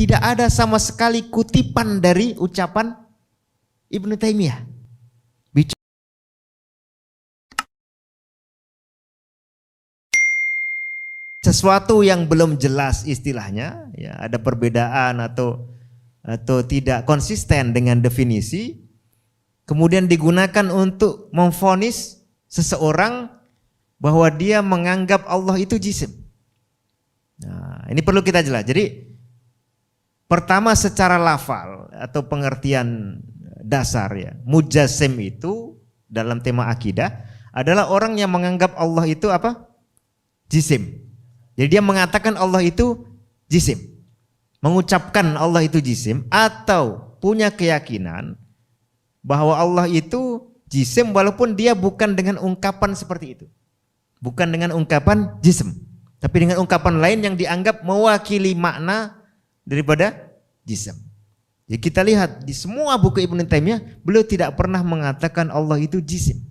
tidak ada sama sekali kutipan dari ucapan Ibnu Taimiyah. Sesuatu yang belum jelas istilahnya, ya, ada perbedaan atau tidak konsisten dengan definisi, kemudian digunakan untuk memvonis seseorang bahwa dia menganggap Allah itu jisim. Nah, ini perlu kita jelas. Jadi pertama secara lafal atau pengertian dasar, ya, mujassim itu dalam tema akidah adalah orang yang menganggap Allah itu apa? Jisim. Jadi dia mengatakan Allah itu jisim, mengucapkan Allah itu jisim, atau punya keyakinan bahwa Allah itu jisim walaupun dia bukan dengan ungkapan seperti itu, bukan dengan ungkapan jisim, tapi dengan ungkapan lain yang dianggap mewakili makna daripada jisim. Jadi kita lihat di semua buku Ibnu Taimiyah, beliau tidak pernah mengatakan Allah itu jisim.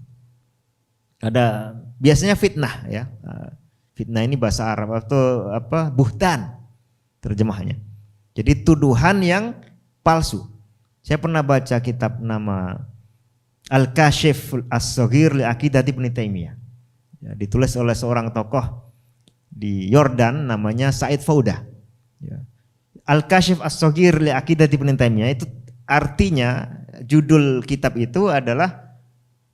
Ada biasanya fitnah, ya. Fitnah ini bahasa Arab atau apa? Buhtan terjemahannya. Jadi tuduhan yang palsu. Saya pernah baca kitab nama Al-Kashif As-Saghir li Aqidati Ibnu Taimiyah. Ya, ditulis oleh seorang tokoh di Yordan namanya Said Faudah. Ya. Al-Kashif As-Saghir li Aqidati Ibnu Taimiyah itu artinya, judul kitab itu adalah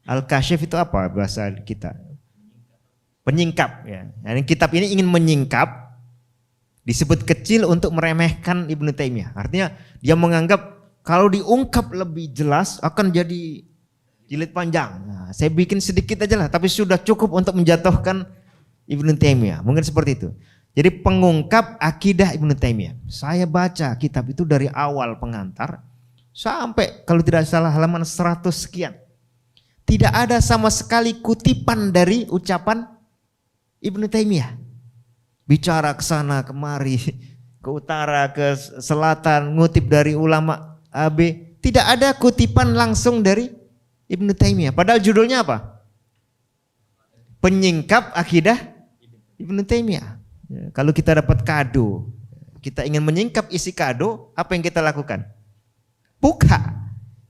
Al-Kashif itu apa bahasa kita? Penyingkap, ya. Yani kitab ini ingin menyingkap, disebut kecil untuk meremehkan Ibnu Taimiyah. Artinya dia menganggap kalau diungkap lebih jelas akan jadi jilid panjang. Nah, saya bikin sedikit aja lah, tapi sudah cukup untuk menjatuhkan Ibnu Taimiyah. Mungkin seperti itu. Jadi pengungkap akidah Ibnu Taimiyah. Saya baca kitab itu dari awal pengantar sampai kalau tidak salah halaman 100 sekian. Tidak ada sama sekali kutipan dari ucapan Ibnu Taimiyah. Bicara ke sana kemari, ke utara, ke selatan, ngutip dari ulama AB, tidak ada kutipan langsung dari Ibnu Taimiyah. Padahal judulnya apa? Penyingkap akidah Ibnu Taimiyah. Ya, kalau kita dapat kado, kita ingin menyingkap isi kado, apa yang kita lakukan? Buka.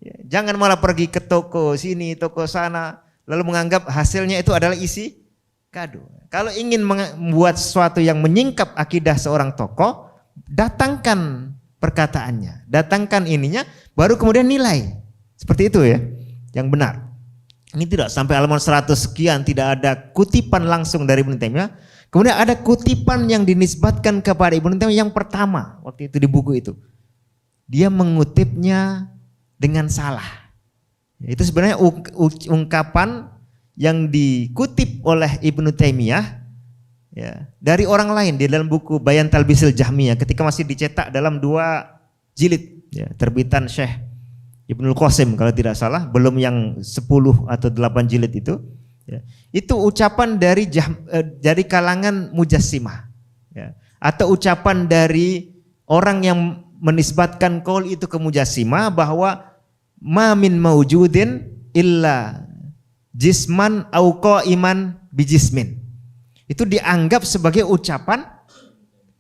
Ya, jangan malah pergi ke toko sini, toko sana, lalu menganggap hasilnya itu adalah isi kado. Kalau ingin membuat sesuatu yang menyingkap akidah seorang tokoh, datangkan perkataannya, datangkan ininya, baru kemudian nilai. Seperti itu, ya, yang benar. Ini tidak sampai halaman 100 sekian, tidak ada kutipan langsung dari Ibnu Taimiyah. Kemudian ada kutipan yang dinisbatkan kepada Ibnu Taimiyah yang pertama waktu itu di buku itu. Dia mengutipnya dengan salah. Itu sebenarnya ungkapan yang dikutip oleh Ibnu Taimiyah, ya, dari orang lain di dalam buku Bayan Talbisil Jahmiyah ketika masih dicetak dalam 2 jilid, ya, terbitan Syekh Ibnul Qasim kalau tidak salah, belum yang 10 atau 8 jilid itu, ya. Itu ucapan dari kalangan mujassimah, ya, atau ucapan dari orang yang menisbatkan qaul itu ke mujassimah bahwa ma min maujudin illa jisman au qaiman bijismin. Itu dianggap sebagai ucapan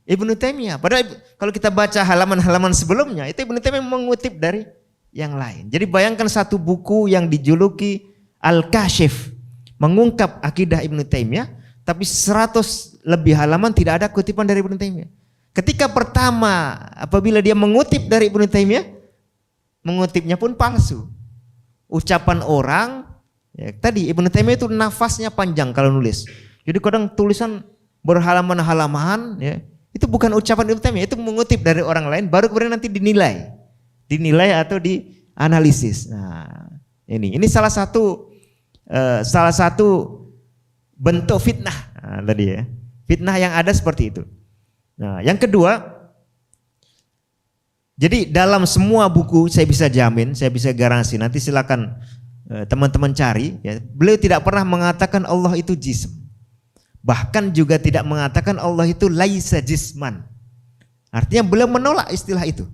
Ibnu Taimiyah. Padahal kalau kita baca halaman-halaman sebelumnya, itu Ibnu Taimiyah mengutip dari yang lain. Jadi bayangkan satu buku yang dijuluki Al-Kashif, mengungkap akidah Ibnu Taimiyah, tapi 100 lebih halaman tidak ada kutipan dari Ibnu Taimiyah. Ketika pertama apabila dia mengutip dari Ibnu Taimiyah, mengutipnya pun palsu. Ucapan orang, ya, tadi Ibnu Taimiyah itu nafasnya panjang kalau nulis. Jadi kadang tulisan berhalaman-halaman, ya, itu bukan ucapan Ibnu Taimiyah, itu mengutip dari orang lain, baru kemudian nanti dinilai atau dianalisis. Nah, ini salah satu bentuk fitnah, tadi, ya, fitnah yang ada seperti itu. Nah, yang kedua, jadi dalam semua buku saya bisa jamin, saya bisa garansi, nanti silakan teman-teman cari, ya, beliau tidak pernah mengatakan Allah itu jism. Bahkan juga tidak mengatakan Allah itu laisa jisman. Artinya beliau menolak istilah itu,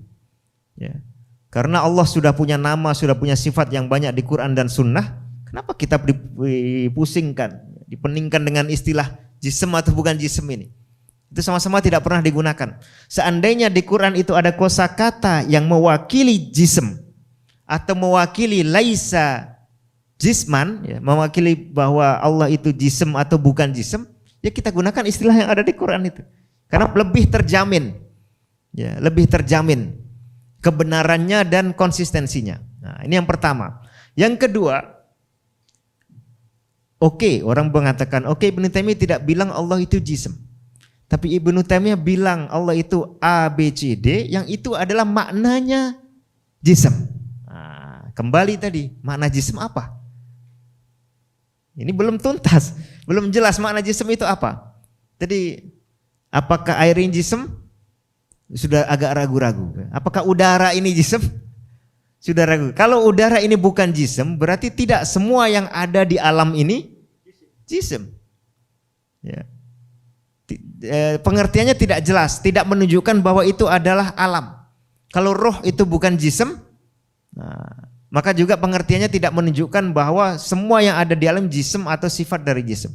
ya. Karena Allah sudah punya nama, sudah punya sifat yang banyak di Quran dan Sunnah. Kenapa kita dipusingkan, dipeningkan dengan istilah jism atau bukan jism ini? Itu sama-sama tidak pernah digunakan. Seandainya di Quran itu ada kosakata yang mewakili jism atau mewakili laisa jisman, ya, mewakili bahwa Allah itu jism atau bukan jism, ya kita gunakan istilah yang ada di Quran itu. Karena lebih terjamin, ya, lebih terjamin kebenarannya dan konsistensinya. Nah, ini yang pertama. Yang kedua, orang mengatakan, Ibnu Taimiyah tidak bilang Allah itu jism. Tapi Ibnu Taimiyah bilang Allah itu A, B, C, D, yang itu adalah maknanya jism. Nah, kembali tadi, makna jism apa? Ini belum tuntas, belum jelas makna jism itu apa. Jadi, apakah air ini jism? Sudah agak ragu-ragu. Apakah udara ini jism? Sudah ragu. Kalau udara ini bukan jism, berarti tidak semua yang ada di alam ini jism. Ya. Pengertiannya tidak jelas, tidak menunjukkan bahwa itu adalah alam. Kalau roh itu bukan jism, nah, maka juga pengertiannya tidak menunjukkan bahwa semua yang ada di alam jism atau sifat dari jism.